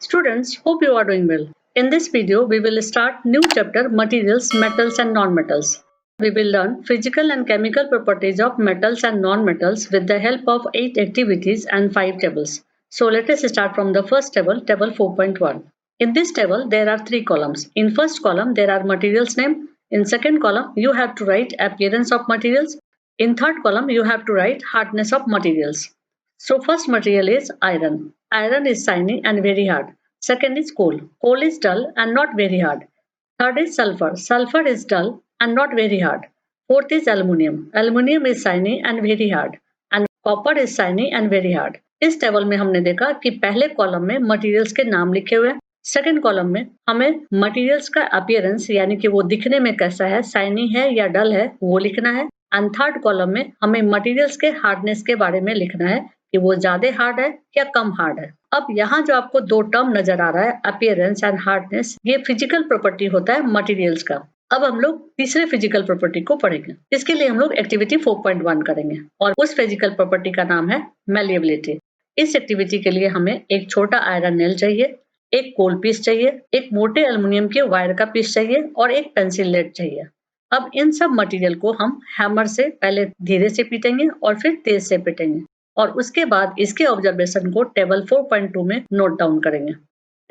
Students, hope you are doing well. In this video, we will start new chapter materials, metals and non-metals. We will learn physical and chemical properties of metals and non-metals with the help of 8 activities and 5 tables. So let us start from the first table, table 4.1. In this table, there are 3 columns. In first column, there are materials name. In second column, you have to write appearance of materials. In third column, you have to write hardness of materials. So first material is iron. Iron is shiny and very hard. Second is coal. Coal is dull and not very hard. Third is sulfur. Sulfur is dull and not very hard. Fourth is aluminium. Aluminium is shiny and very hard. And copper is shiny and very hard. इस table में हमने देखा कि पहले column में materials के नाम लिखे हुए हैं. सेकंड कॉलम में हमें मटेरियल्स का अपीयरेंस यानी कि वो दिखने में कैसा है, शाइनी है या डल है, वो लिखना है. एंड थर्ड कॉलम में हमें मटेरियल्स के हार्डनेस के बारे में लिखना है कि वो ज्यादा हार्ड है या कम हार्ड है. अब यहाँ जो आपको दो टर्म नजर आ रहा है, अपीयरेंस एंड हार्डनेस, ये फिजिकल प्रॉपर्टी होता है मटेरियल्स का. अब हम लोग तीसरे फिजिकल प्रॉपर्टी को पढ़ेंगे. इसके लिए हम लोग एक्टिविटी 4.1 करेंगे और उस फिजिकल प्रॉपर्टी का नाम है मैलिएबिलिटी. इस एक्टिविटी के लिए हमें एक छोटा आयरन नेल चाहिए, एक कोल पीस चाहिए, एक मोटे एल्युमिनियम के वायर का पीस चाहिए और एक पेंसिल लेड चाहिए. अब इन सब मटेरियल को हम हैमर से पहले धीरे से पीटेंगे और फिर तेज से पीटेंगे और उसके बाद इसके ऑब्जर्वेशन को टेबल 4.2 में नोट डाउन करेंगे.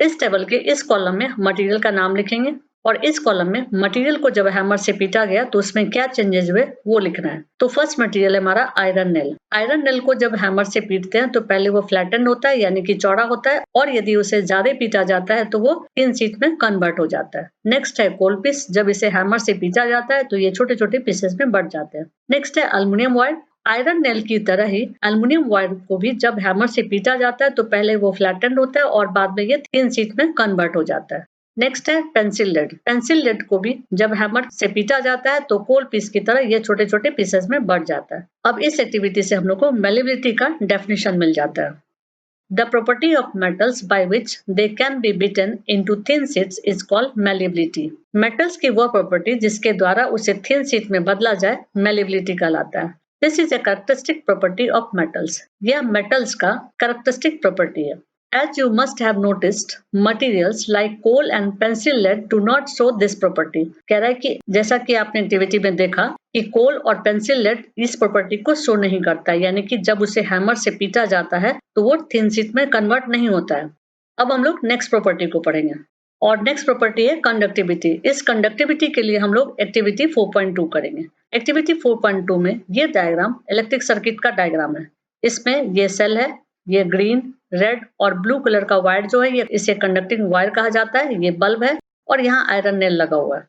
इस टेबल के इस कॉलम में मटेरियल का नाम लिखेंगे और इस कॉलम में मटेरियल को जब हैमर से पीटा गया तो उसमें क्या चेंजेस हुए वो लिखना है. तो फर्स्ट मटेरियल है हमारा आयरन नेल. आयरन नेल को जब हैमर से पीटते हैं तो पहले वो फ्लैटन होता है यानी कि चौड़ा होता है और यदि उसे ज्यादा पीटा जाता है तो वो थिन शीट में कन्वर्ट हो जाता है. नेक्स्ट है कोल पीस. जब इसे हैमर से पीटा जाता है तो ये छोटे छोटे पीसेस में बढ़ जाते हैं. नेक्स्ट है एल्युमिनियम वायर. आयरन नेल की तरह ही एल्युमिनियम वायर को भी जब हैमर से पीटा जाता है तो पहले वो फ्लैटन होता है और बाद में ये थिन शीट में कन्वर्ट हो जाता है. नेक्स्ट है पेंसिल लेड. पेंसिल लेड को भी जब हैमर से पीटा जाता है तो कोल पीस की तरह ये छोटे छोटे पीसेस में बढ़ जाता है. अब इस एक्टिविटी से हम लोग को मैलिएबिलिटी का डेफिनेशन मिल जाता है. The property of metals by which they can be beaten into thin sheets is called malleability. Metals की वह प्रॉपर्टी जिसके द्वारा उसे थिन शीट में बदला जाए मैलिएबिलिटी कहलाता है. This is a characteristic property of metals. यह metals का characteristic property है. As you must have noticed, materials like coal and pencil lead do not show this property. कह रहा है कि जैसा कि आपने एक्टिविटी में देखा कि कोल और पेंसिल लेड इस प्रॉपर्टी को शो नहीं करता, यानी कि जब उसे हैमर से पीटा जाता है तो वो थिन शीट में कन्वर्ट नहीं होता है. अब हम लोग नेक्स्ट प्रॉपर्टी को पढ़ेंगे और नेक्स्ट प्रॉपर्टी है कंडक्टिविटी. इस कंडक्टिविटी के लिए हम लोग एक्टिविटी 4.2 करेंगे. एक्टिविटी 4.2 में ये डायग्राम इलेक्ट्रिक सर्किट का डायग्राम है. इसमें ये सेल है, ये ग्रीन, रेड और ब्लू कलर का वायर जो है ये इसे कंडक्टिंग वायर कहा जाता है. ये बल्ब है और यहाँ आयरन नेल लगा हुआ है.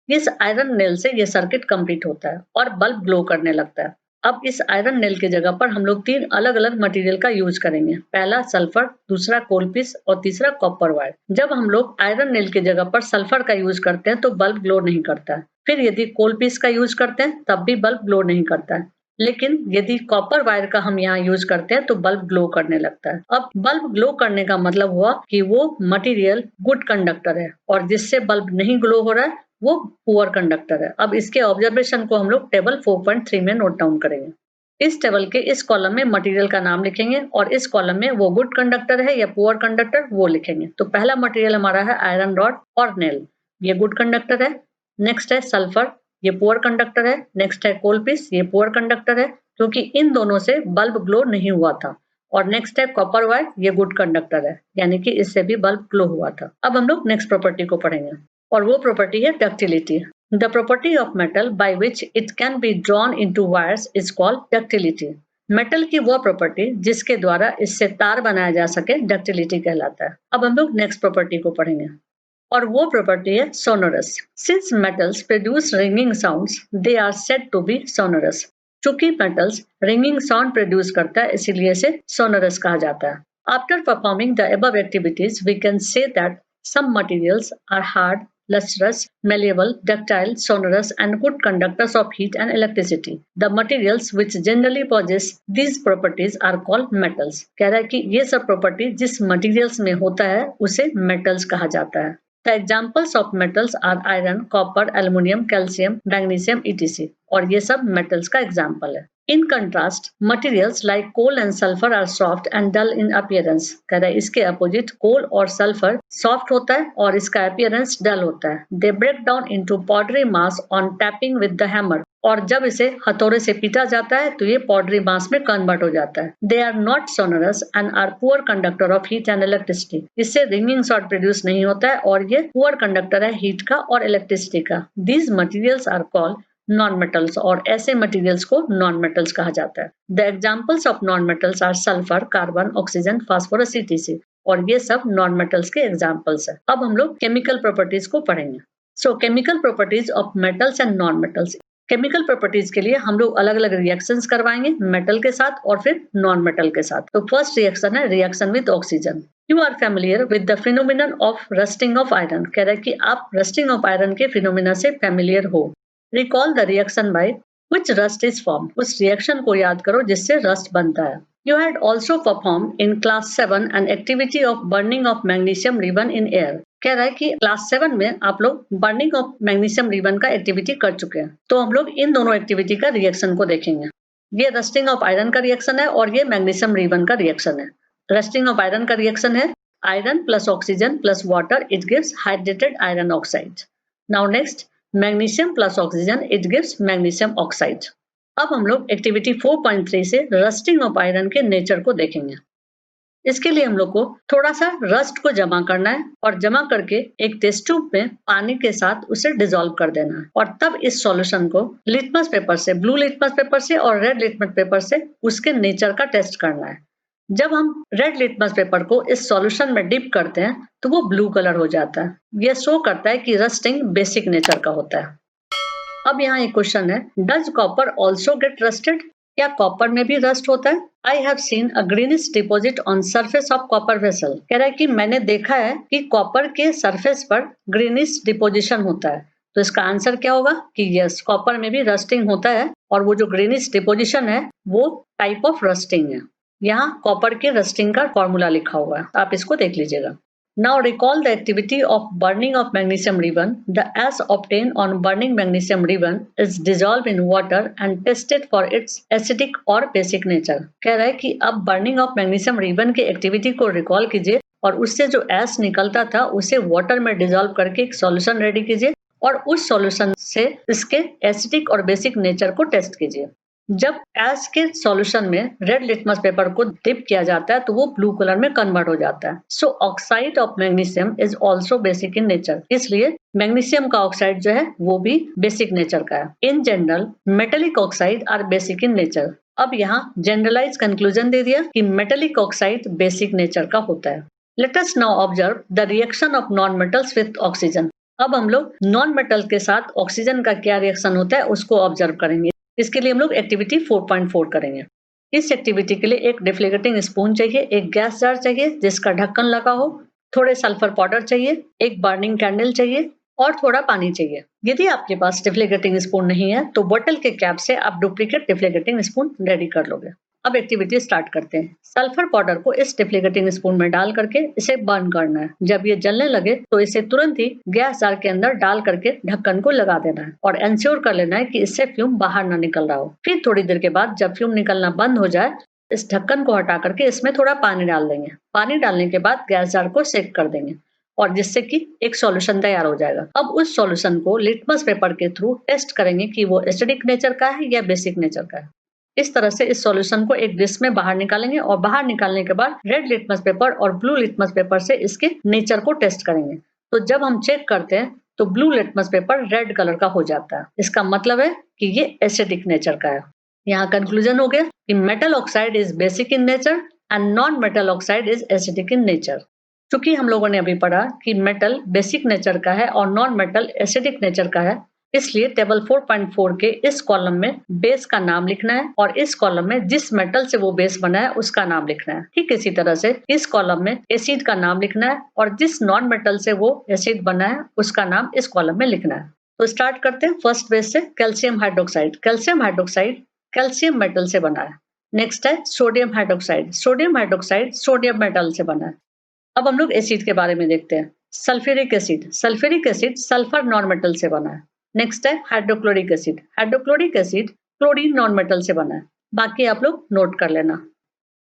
इस आयरन नेल से ये सर्किट कंप्लीट होता है और बल्ब ग्लो करने लगता है. अब इस आयरन नेल की जगह पर हम लोग 3 अलग अलग मटेरियल का यूज करेंगे. पहला सल्फर, दूसरा कोल पीस और तीसरा कॉपर वायर. जब हम लोग आयरन नेल की जगह पर सल्फर का यूज करते हैं तो बल्ब ग्लो नहीं करता है. फिर यदि कोल पीस का यूज करते हैं तब भी बल्ब ग्लो नहीं करता है. लेकिन यदि कॉपर वायर का हम यहाँ यूज करते हैं तो बल्ब ग्लो करने लगता है. अब बल्ब ग्लो करने का मतलब हुआ कि वो मटेरियल गुड कंडक्टर है और जिससे बल्ब नहीं ग्लो हो रहा है वो पुअर कंडक्टर है. अब इसके ऑब्जर्वेशन को हम लोग टेबल 4.3 में नोट डाउन करेंगे. इस टेबल के इस कॉलम में मटेरियल का नाम लिखेंगे और इस कॉलम में वो गुड कंडक्टर है या पुअर कंडक्टर वो लिखेंगे. तो पहला मटेरियल हमारा है आयरन रॉड और नेल. ये गुड कंडक्टर है. नेक्स्ट है सल्फर, ये पुअर कंडक्टर है. नेक्स्ट है कोल पीस, ये पुअर कंडक्टर है क्योंकि इन दोनों से बल्ब ग्लो नहीं हुआ था. और नेक्स्ट है कॉपर वायर, ये गुड कंडक्टर है यानी कि इससे भी बल्ब ग्लो हुआ था. अब हम लोग नेक्स्ट प्रॉपर्टी को पढ़ेंगे और वो प्रॉपर्टी है ductility. The property of metal by which it can be drawn into wires is called ductility. Metal की वह प्रॉपर्टी जिसके द्वारा इससे तार बनाया जा सके डक्टिलिटी कहलाता है. अब हम लोग नेक्स्ट प्रॉपर्टी को पढ़ेंगे और वो प्रॉपर्टी है sonorous. Since metals produce ringing sounds they are said to be sonorous. चूंकि मेटल्स रिंगिंग साउंड प्रोड्यूस करता है इसीलिए इसे सोनोरस कहा जाता है. After performing the above activities we can say that some materials are hard, lustrous, malleable, ductile, sonorous and good conductors of heat and electricity. The materials which generally possess these properties are called metals. कह रहा है कि ये सब property जिस materials में होता है उसे मेटल्स कहा जाता है. The examples of metals are iron, copper, aluminium, calcium, magnesium, etc. और ये सब metals का example है. In contrast, materials like coal and sulfur are soft and dull in appearance. कह रहा है इसके opposite coal और sulfur soft होता है और इसका appearance dull होता है. They break down into powdery mass on tapping with the hammer. और जब इसे हथौड़े से पीटा जाता है तो ये powdery mass में convert हो जाता है. They are not sonorous and are poor conductor of heat and electricity. इससे ringing sound produce नहीं होता है और ये poor conductor है heat का और electricity का. These materials are called non metals और ऐसे मटेरियल्स को नॉन मेटल्स कहा जाता है. The examples of non metals are sulphur, carbon, oxygen, phosphorus, etc. और ये सब नॉन मेटल्स के एग्जांपल्स है. अब हम लोग केमिकल प्रॉपर्टीज को पढ़ेंगे. सो chemical properties of metals and non metals. Chemical properties के लिए हम लोग अलग अलग रिएक्शंस करवाएंगे मेटल के साथ और फिर नॉन मेटल के साथ. तो फर्स्ट रिएक्शन है reaction with oxygen. You are familiar with the phenomenon of rusting of iron. कह रहा है कि आप रस्टिंग ऑफ आयरन के फिनोमिना से फेमिलियर हो. Recall the reaction by which rust is formed. उस रिएक्शन को याद करो जिससे रस्ट बनता है. You had also performed in class 7 an activity of burning of magnesium ribbon in air. कह रहा है कि क्लास 7 में आप लोग बर्निंग ऑफ मैग्नीशियम रिबन का एक्टिविटी कर चुके हैं. तो हम लोग इन दोनों एक्टिविटी का रिएक्शन को देखेंगे. ये रस्टिंग ऑफ आयरन का रिएक्शन है और ये मैग्नीशियम रिबन का रिएक्शन है. रस्टिंग ऑफ आयरन का रिएक्शन है iron plus oxygen plus water, it gives hydrated iron oxide. Now next magnesium plus oxygen, it gives magnesium oxide. अब हम लोग एक्टिविटी 4.3 से रस्टिंग ऑफ आयरन के नेचर को देखेंगे. इसके लिए हम लोग को थोड़ा सा रस्ट को जमा करना है और जमा करके एक टेस्ट ट्यूब में पानी के साथ उसे डिसॉल्व कर देना है और तब इस सॉल्यूशन को लिटमस पेपर से, ब्लू लिटमस पेपर से और रेड लिटमस पेपर से उसके नेचर का टेस्ट करना है. जब हम रेड लिटमस पेपर को इस सॉल्यूशन में डिप करते हैं तो वो ब्लू कलर हो जाता है. यह शो करता है कि रस्टिंग बेसिक नेचर का होता है. अब यहाँ एक क्वेश्चन है, does copper also get rusted? क्या कॉपर में भी रस्ट होता है? I have seen a greenish deposit on surface of copper vessel. कह रहा है कि मैंने देखा है कि कॉपर के सरफेस पर ग्रीनिश डिपोजिशन होता है. तो इसका आंसर क्या होगा कि यस, कॉपर में भी रस्टिंग होता है और वो जो ग्रीनिश डिपोजिशन है वो टाइप ऑफ रस्टिंग है. यहाँ कॉपर के रस्टिंग का फॉर्मूला लिखा हुआ है, आप इसको देख लीजिएगा. Now recall the activity of burning of magnesium ribbon. The ash obtained on burning magnesium ribbon is dissolved in water and tested for its acidic or basic nature. कह रहा है कि अब burning of magnesium ribbon की activity को recall कीजिए और उससे जो एश निकलता था उसे वाटर में डिसॉल्व करके एक सॉल्यूशन रेडी कीजिए और उस सॉल्यूशन से इसके एसिडिक और बेसिक नेचर को टेस्ट कीजिए. जब एश के सॉल्यूशन में रेड लिटमस पेपर को डिप किया जाता है तो वो ब्लू कलर में कन्वर्ट हो जाता है. So oxide of magnesium is also basic in nature. इसलिए मैग्नीशियम का ऑक्साइड जो है वो भी बेसिक नेचर का है. In general metallic oxide are basic in nature. अब यहाँ जनरलाइज कंक्लूजन दे दिया कि मेटेलिक ऑक्साइड बेसिक नेचर का होता है. Let us now observe the reaction of non metals with oxygen. अब हम लोग नॉन मेटल के साथ ऑक्सीजन का क्या रिएक्शन होता है उसको ऑब्जर्व करेंगे. इसके लिए हम लोग एक्टिविटी 4.4 करेंगे. इस एक्टिविटी के लिए एक डिफ्लेगेटिंग स्पून चाहिए, एक गैस जार चाहिए जिसका ढक्कन लगा हो, थोड़े सल्फर पाउडर चाहिए, एक बर्निंग कैंडल चाहिए और थोड़ा पानी चाहिए. यदि आपके पास डिफ्लेगेटिंग स्पून नहीं है तो बोतल के कैप से आप डुप्लीकेट डिफ्लेगेटिंग स्पून रेडी कर लोगे. अब एक्टिविटी स्टार्ट करते हैं. सल्फर पाउडर को इस डिफ्लेगेटिंग स्पून में डाल करके इसे बर्न करना है. जब ये जलने लगे तो इसे तुरंत ही गैस जार के अंदर डाल करके ढक्कन को लगा देना है और एंश्योर कर लेना है कि इससे फ्यूम बाहर ना निकल रहा हो. फिर थोड़ी देर के बाद जब फ्यूम निकलना बंद हो जाए इस ढक्कन को हटा करके इसमें थोड़ा पानी डाल देंगे. पानी डालने के बाद गैस जार को सेक कर देंगे और जिससे कि एक सॉल्यूशन तैयार हो जाएगा. अब उस सॉल्यूशन को लिटमस पेपर के थ्रू टेस्ट करेंगे कि वो एसिडिक नेचर का है या बेसिक नेचर का है. इस तरह से इस सॉल्यूशन को एक डिश में बाहर निकालेंगे और बाहर निकालने के बाद रेड लिटमस पेपर और ब्लू लिटमस पेपर से इसके नेचर को टेस्ट करेंगे. तो जब हम चेक करते हैं तो blue litmus paper red colour का हो जाता है. इसका मतलब है कि ये एसिडिक नेचर का है. यहाँ कंक्लूजन हो गया कि metal oxide is basic in nature and non metal oxide is acidic in nature. चूंकि हम लोगों ने अभी पढ़ा कि मेटल बेसिक नेचर का है और नॉन मेटल एसिडिक नेचर का है, इसलिए टेबल 4.4 के इस कॉलम में बेस का नाम लिखना है और इस कॉलम में जिस मेटल से वो बेस बना है उसका नाम लिखना है. ठीक इसी तरह से इस कॉलम में एसिड का नाम लिखना है और जिस नॉन मेटल से वो एसिड बना है उसका नाम इस कॉलम में लिखना है. तो स्टार्ट करते हैं फर्स्ट बेस से. Calcium hydroxide. Calcium hydroxide calcium metal से बना है. नेक्स्ट है sodium hydroxide. Sodium hydroxide sodium metal से बना है. अब हम लोग एसिड के बारे में देखते हैं. Sulphuric acid, sulphuric acid sulphur non metal से बना है। नेक्स्ट है hydrochloric acid, hydrochloric acid chlorine non metal से बना है। बाकी आप लोग नोट कर लेना।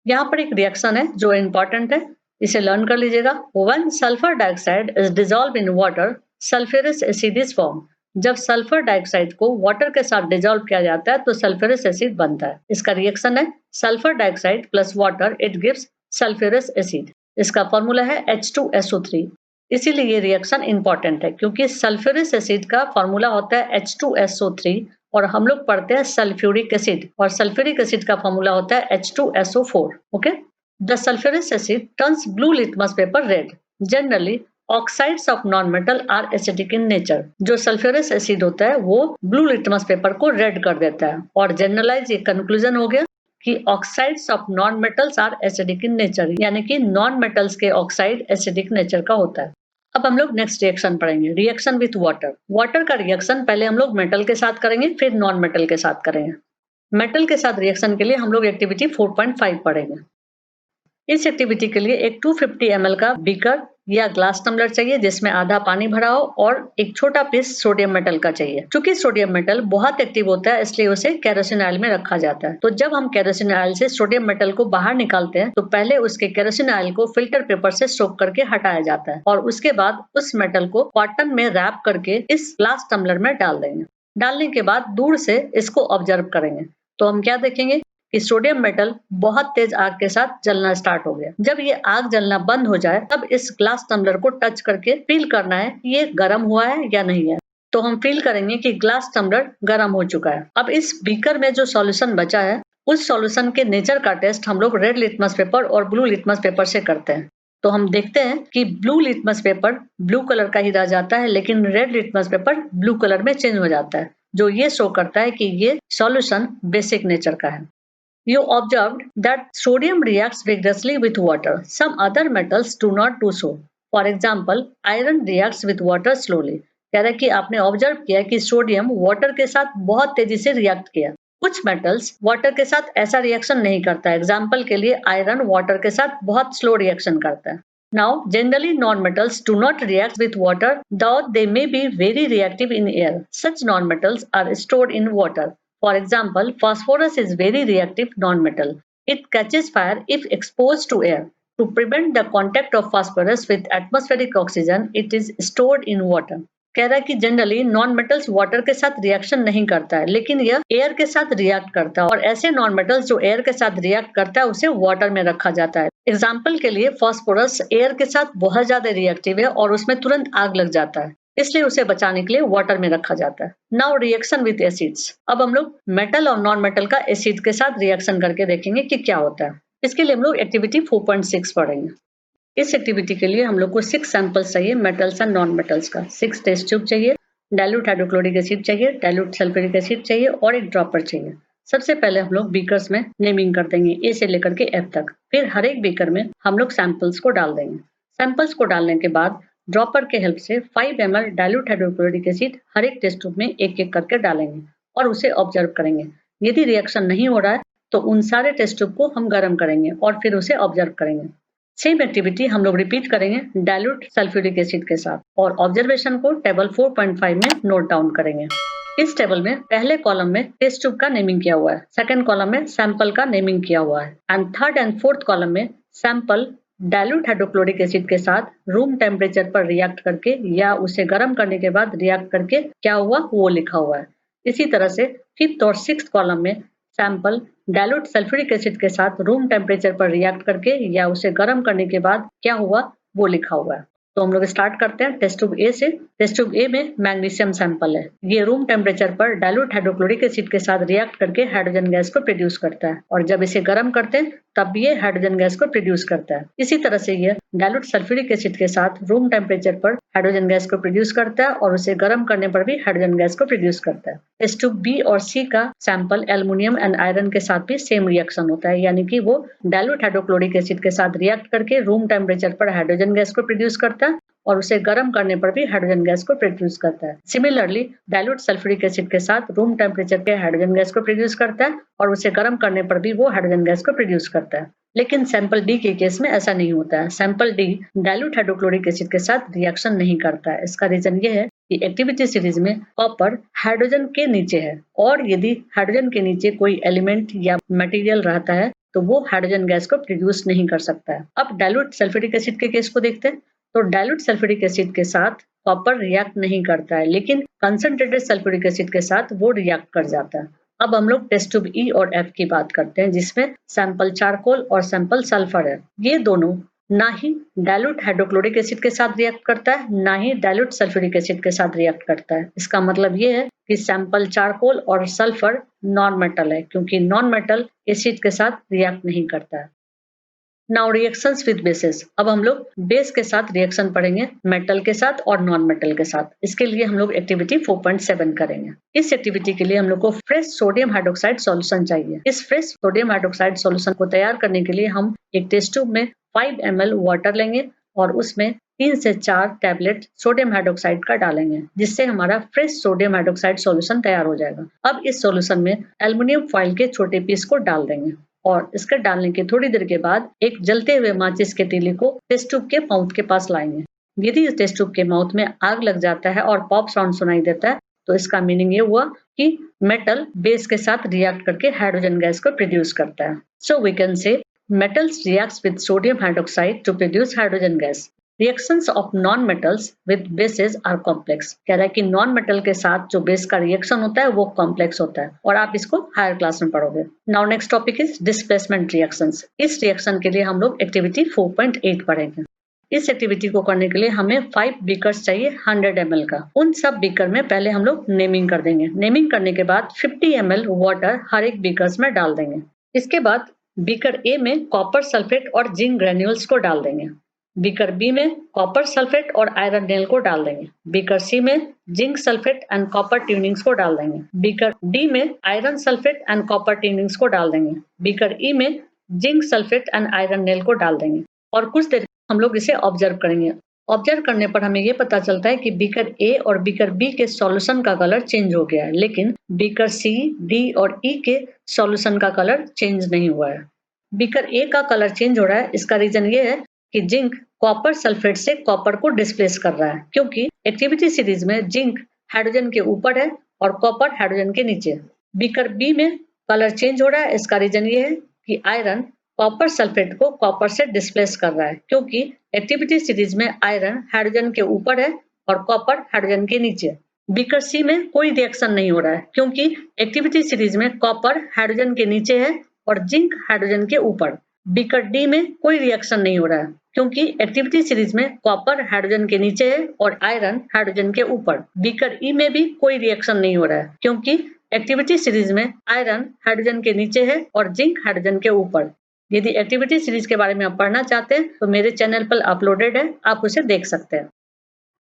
यहाँ पर एक रिएक्शन है जो इंपॉर्टेंट है, इसे लर्न कर लीजिएगा। When sulphur dioxide is dissolve in water, sulphuric acid is form. जब सल्फर डाइऑक्साइड को वाटर के साथ डिसॉल्व किया जाता है तो सल्फ्यूरिक एसिड बनता है। इसका रिएक्शन है sulphur dioxide plus water, it gives sulphuric acid. इसका फॉर्मूला है H2SO3। इसीलिए ये रिएक्शन इंपॉर्टेंट है क्योंकि सल्फ्यूरिक एसिड का फॉर्मूला होता है H2SO3 और हम लोग पढ़ते हैं सल्फ्यूरिक एसिड, और सल्फ्यूरिक एसिड का फॉर्मूला होता है H2SO4। Okay, the sulphuric acid turns blue litmus paper red. Generally oxides of non metal are acidic in nature. जो सल्फ्यूरिक एसिड होता है वो ब्लू लिटमस पेपर को रेड कर देता है, और जनरलाइज ये कंक्लूजन हो गया कि oxides of non metals are acidic in nature, यानी कि नॉन मेटल्स के ऑक्साइड एसिडिक नेचर का होता है। अब हम लोग नेक्स्ट रिएक्शन पढ़ेंगे, रिएक्शन विथ वाटर। वाटर का रिएक्शन पहले हम लोग मेटल के साथ करेंगे, फिर नॉन मेटल के साथ करेंगे। मेटल के साथ रिएक्शन के लिए हम लोग एक्टिविटी 4.5 पढ़ेंगे। इस एक्टिविटी के लिए एक 250 ml का बीकर या ग्लास टम्बलर चाहिए जिसमें आधा पानी भरा हो, और एक छोटा पीस सोडियम मेटल का चाहिए। क्योंकि सोडियम मेटल बहुत एक्टिव होता है इसलिए उसे केरोसिन ऑयल में रखा जाता है। तो जब हम केरोसिन ऑयल से सोडियम मेटल को बाहर निकालते हैं तो पहले उसके केरोसिन ऑयल को फिल्टर पेपर से सोक करके हटाया जाता है, और उसके बाद उस मेटल को कॉटन में रैप करके इस ग्लास टम्बलर में डाल देंगे। डालने के बाद दूर से इसको ऑब्जर्व करेंगे तो हम क्या देखेंगे कि सोडियम मेटल बहुत तेज आग के साथ जलना स्टार्ट हो गया। जब ये आग जलना बंद हो जाए तब इस ग्लास टम्बलर को टच करके फील करना है कि ये गर्म हुआ है या नहीं है। तो हम फील करेंगे कि ग्लास टम्बलर गर्म हो चुका है। अब इस बीकर में जो सॉल्यूशन बचा है उस सॉल्यूशन के नेचर का टेस्ट हम लोग रेड लिटमस पेपर और ब्लू लिटमस पेपर से करते हैं। तो हम देखते हैं कि blue litmus paper blue colour का ही रह जाता है, लेकिन red litmus paper blue colour में चेंज हो जाता है, जो ये शो करता है कि ये सॉल्यूशन बेसिक नेचर का है। You observed that sodium reacts vigorously with water. Some other metals do not do so. For example, iron reacts with water slowly. कह रहा है कि आपने ऑब्जर्व किया कि सोडियम वाटर के साथ बहुत तेजी से रिएक्ट किया। कुछ मेटल्स वाटर के साथ ऐसा रिएक्शन नहीं करता है। एग्जाम्पल के लिए आयरन वाटर के साथ बहुत स्लो रिएक्शन करता है। Now, generally non-metals do not react with water, though they may be very reactive in air. Such non-metals are stored in water. For example, phosphorus is very reactive non-metal. It catches fire if exposed to air. To prevent the contact of phosphorus with atmospheric oxygen, it is stored in water. कह रहा है कि generally non metals water के साथ reaction नहीं करता है, लेकिन यह एयर के साथ रिएक्ट करता है, और ऐसे नॉन मेटल्स जो एयर के साथ रिएक्ट करता है उसे वाटर में रखा जाता है। एग्जाम्पल के लिए फॉस्फोरस एयर के साथ बहुत ज्यादा रिएक्टिव है और उसमें तुरंत आग लग जाता है, इसलिए उसे बचाने के लिए वाटर में रखा जाता है। Now reaction with acids. अब हम लोग मेटल और नॉन मेटल का एसिड के साथ रिएक्शन करके देखेंगे कि क्या होता है। इसके लिए हम लोग एक्टिविटी 4.6 पढ़ेंगे। इस एक्टिविटी के लिए हम लोग को 6 सैंपल्स चाहिए मेटल्स एंड नॉन मेटल्स का। 6 टेस्ट ट्यूब चाहिए, डाइल्यूट हाइड्रोक्लोरिक एसिड चाहिए, डाइल्यूट सल्फ्यूरिक एसिड चाहिए और एक ड्रॉपर चाहिए। सबसे पहले हम लोग बीकर्स में नेमिंग कर देंगे ए से लेकर के एफ तक। फिर हर एक बीकर में हम लोग सैंपल्स को डाल देंगे। सैंपल्स को डालने के बाद ड्रॉपर के हेल्प से 5 ml डाइल्यूट हाइड्रोक्लोरिक एसिड हर एक टेस्ट ट्यूब में एक एक करके डालेंगे और उसे ऑब्जर्व करेंगे। यदि रिएक्शन नहीं हो रहा है तो उन सारे टेस्ट ट्यूब को हम गर्म करेंगे और फिर उसे ऑब्जर्व करेंगे। सेम एक्टिविटी हम लोग रिपीट करेंगे डाइल्यूट सल्फ्यूरिक एसिड के साथ, और ऑब्जर्वेशन को टेबल 4.5 में नोट डाउन करेंगे। इस टेबल में पहले कॉलम में टेस्ट ट्यूब का नेमिंग किया हुआ है, सेकंड कॉलम में सैंपल का नेमिंग किया हुआ है, and third and fourth column में सैंपल डाइल्यूट हाइड्रोक्लोरिक एसिड के साथ रूम टेम्परेचर पर रिएक्ट करके या उसे गर्म करने के बाद रिएक्ट करके क्या हुआ वो लिखा हुआ है। इसी तरह से फिफ्थ और सिक्स्थ कॉलम में सैंपल डाइल्यूट सल्फ्यूरिक एसिड के साथ रूम टेम्परेचर पर रिएक्ट करके या उसे गर्म करने के बाद क्या हुआ वो लिखा हुआ है। तो हम लोग स्टार्ट करते हैं टेस्ट ट्यूब ए से। टेस्ट ट्यूब ए में मैग्नीशियम सैंपल है। ये रूम टेम्परेचर पर डाइल्यूट हाइड्रोक्लोरिक एसिड के साथ रिएक्ट करके हाइड्रोजन गैस को प्रोड्यूस करता है, और जब इसे गर्म करते हैं तब ये हाइड्रोजन गैस को प्रोड्यूस करता है। इसी तरह से ये डाइल्यूट सल्फ्यूरिक एसिड के साथ रूम टेम्परेचर पर हाइड्रोजन गैस को प्रोड्यूस करता है और उसे गर्म करने पर भी हाइड्रोजन गैस को प्रोड्यूस करता है। टेस्ट ट्यूब बी और सी का सैंपल एल्युमिनियम एंड आयरन के साथ भी सेम रिएक्शन होता है, यानी कि वो डाइल्यूट हाइड्रोक्लोरिक एसिड के साथ रिएक्ट करके रूम टेम्परेचर पर हाइड्रोजन गैस को प्रोड्यूस करता है और उसे गर्म करने पर भी हाइड्रोजन गैस को प्रोड्यूस करता है। सिमिलरली डाइल्यूट सल्फ्यूरिक एसिड के साथ रूम टेम्परेचर पे हाइड्रोजन गैस को प्रोड्यूस करता है और उसे गर्म करने पर भी वो हाइड्रोजन गैस को प्रोड्यूस करता है। लेकिन सैंपल डी के केस में ऐसा नहीं होता है। Sample D dilute hydrochloric acid के साथ रिएक्शन नहीं करता है। इसका रीजन ये है कि एक्टिविटी सीरीज में कॉपर हाइड्रोजन के नीचे है और यदि हाइड्रोजन के नीचे कोई एलिमेंट या मटेरियल रहता है तो वो हाइड्रोजन गैस को प्रोड्यूस नहीं कर सकता है। अब डाइल्यूट सल्फ्यूरिक एसिड के केस को देखते हैं। तो डाइल्यूट सल्फ्यूरिक एसिड के साथ कॉपर रिएक्ट नहीं करता है, लेकिन कंसंट्रेटेड सल्फ्यूरिक एसिड के साथ वो रिएक्ट कर जाता है। अब हम लोग टेस्ट ट्यूब ई और एफ की बात करते हैं, जिसमें सैंपल चारकोल और सैंपल सल्फर है। ये दोनों ना ही डाइल्यूट हाइड्रोक्लोरिक एसिड के साथ रिएक्ट करता है, ना ही डाइल्यूट सल्फ्यूरिक एसिड के साथ रिएक्ट करता है। इसका मतलब ये है कि सैंपल चारकोल और सल्फर नॉन मेटल है, क्योंकि नॉन मेटल एसिड के साथ रिएक्ट नहीं करता है। Now reactions with bases. अब हम लोग बेस के साथ रिएक्शन पढ़ेंगे, मेटल के साथ और नॉन मेटल के साथ। इसके लिए हम लोग एक्टिविटी 4.7 करेंगे। इस एक्टिविटी के लिए हम लोग को फ्रेश सोडियम हाइड्रोक्साइड सॉल्यूशन चाहिए। इस फ्रेश सोडियम हाइड्रोक्साइड सॉल्यूशन को तैयार करने के लिए हम एक टेस्ट ट्यूब में 5 ml वाटर लेंगे और उसमें 3 से 4 टैबलेट सोडियम हाइड्रोक्साइड का डालेंगे, जिससे हमारा फ्रेश सोडियम हाइड्रोक्साइड सॉल्यूशन तैयार हो जाएगा। अब इस सॉल्यूशन में एल्युमिनियम फॉइल के छोटे पीस को डाल देंगे और इसके डालने के थोड़ी देर के बाद एक जलते हुए माचिस के तीली को टेस्ट ट्यूब के माउथ के पास लाएंगे। यदि इस टेस्ट ट्यूब के माउथ में आग लग जाता है और पॉप साउंड सुनाई देता है तो इसका मीनिंग ये हुआ कि मेटल बेस के साथ रिएक्ट करके हाइड्रोजन गैस को प्रोड्यूस करता है। So we can say metals reacts with sodium hydroxide to produce hydrogen gas. Reactions of non-metals with bases are complex. कह रहा है कि नॉन मेटल के साथ जो बेस का रिएक्शन होता है वो कॉम्प्लेक्स होता है और आप इसको हायर क्लास में पढ़ोगे। Now next topic is displacement reactions. इस रिएक्शन के लिए हम लोग एक्टिविटी 4.8 पढ़ेंगे। इस एक्टिविटी को करने के लिए हमें 5 बीकर्स चाहिए 100 ml का। उन सब बीकर में पहले हम लोग नेमिंग कर देंगे। नेमिंग करने के बाद 50 ml वाटर हर एक बीकर्स में डाल देंगे। इसके बाद बीकर ए में कॉपर सल्फेट और जिंक ग्रेन्यूल्स को डाल देंगे। बीकर बी में कॉपर सल्फेट और आयरन नेल को डाल देंगे। बीकर सी में जिंक सल्फेट एंड कॉपर ट्यूनिंग्स को डाल देंगे। बीकर डी में आयरन सल्फेट एंड कॉपर ट्यूनिंग्स को डाल देंगे। बीकर ई में zinc sulphate and iron nail को डाल देंगे और कुछ देर हम लोग इसे ऑब्जर्व करेंगे। ऑब्जर्व करने पर हमें ये पता चलता है कि बीकर ए और बीकर बी के सॉल्यूशन का कलर चेंज हो गया है, लेकिन बीकर सी, डी और ई के सॉल्यूशन का कलर चेंज नहीं हुआ है। बीकर ए का कलर चेंज हो रहा है। इसका रीजन ये है कि जिंक कॉपर सल्फेट से कॉपर को डिस्प्लेस कर रहा है, क्योंकि एक्टिविटी सीरीज में जिंक हाइड्रोजन के ऊपर है और कॉपर हाइड्रोजन के नीचे। बीकर बी में कलर चेंज हो रहा है। इसका रीजन ये है कि आयरन कॉपर सल्फेट को कॉपर से डिस्प्लेस कर रहा है, क्योंकि एक्टिविटी सीरीज में आयरन हाइड्रोजन के ऊपर है और कॉपर हाइड्रोजन के नीचे। बीकर सी में कोई रिएक्शन नहीं हो रहा है, क्योंकि एक्टिविटी सीरीज में कॉपर हाइड्रोजन के नीचे है और जिंक हाइड्रोजन के ऊपर। बीकर डी में कोई रिएक्शन नहीं हो रहा है, क्योंकि एक्टिविटी सीरीज में कॉपर हाइड्रोजन के नीचे है और आयरन हाइड्रोजन के ऊपर। बीकर ई में भी कोई रिएक्शन नहीं हो रहा है, क्योंकि एक्टिविटी सीरीज में आयरन हाइड्रोजन के नीचे है और जिंक हाइड्रोजन के ऊपर। यदि एक्टिविटी सीरीज के बारे में आप पढ़ना चाहते हैं तो मेरे चैनल पर अपलोडेड है, आप उसे देख सकते हैं।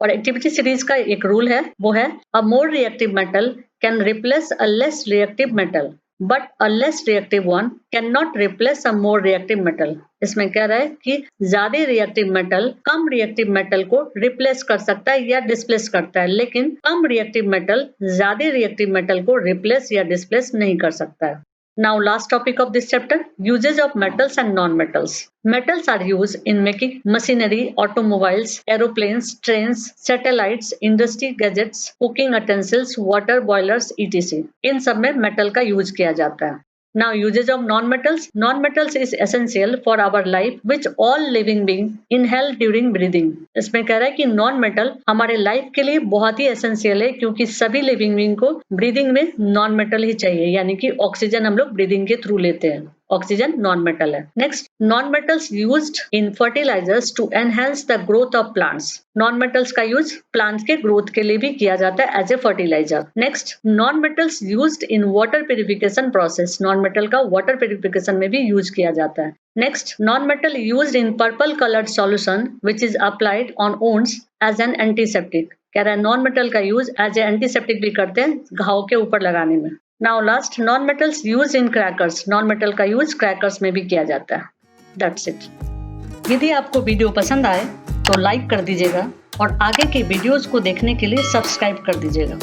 और एक्टिविटी सीरीज का एक रूल है, वो है a more reactive metal can replace a less reactive metal but a less reactive one can not replace a more reactive metal. इसमें कह रहा है कि ज्यादा रिएक्टिव मेटल कम रिएक्टिव मेटल को रिप्लेस कर सकता है या डिस्प्लेस करता है, लेकिन कम रिएक्टिव मेटल ज्यादा रिएक्टिव मेटल को रिप्लेस या डिस्प्लेस नहीं कर सकता है। Now last topic of this chapter, uses of metals and non-metals. Metals are used in making machinery, automobiles, aeroplanes, trains, satellites, industry gadgets, cooking utensils, water boilers, etc. इन सब में metal का use किया जाता है। Now uses of non-metals. Non-metals is essential for our life which all living being inhale during breathing. इसमें कह रहा है कि नॉन मेटल हमारे लाइफ के लिए बहुत ही एसेंशियल है, क्योंकि सभी लिविंग बीइंग को ब्रीदिंग में नॉन मेटल ही चाहिए, यानी कि ऑक्सीजन हम लोग ब्रीदिंग के थ्रू लेते हैं। ऑक्सीजन नॉन मेटल है। Next, non metals used in fertilisers to enhance the growth of plants. Non metals का यूज प्लांट्स के ग्रोथ के लिए भी किया जाता है as a fertiliser. Next, non metals used in water purification process. Non metal का वाटर प्यूरिफिकेशन में भी यूज किया जाता है। Next, non metal used in purple coloured solution which is applied on wounds as N antiseptic. कह रहा है non metal का यूज एज ए एंटीसेप्टिक भी करते हैं घाव के ऊपर लगाने में। Now last, non metals use in crackers. Non metal का यूज क्रैकर्स में भी किया जाता है। That's it. यदि आपको वीडियो पसंद आए तो लाइक कर दीजिएगा और आगे के वीडियोस को देखने के लिए सब्सक्राइब कर दीजिएगा।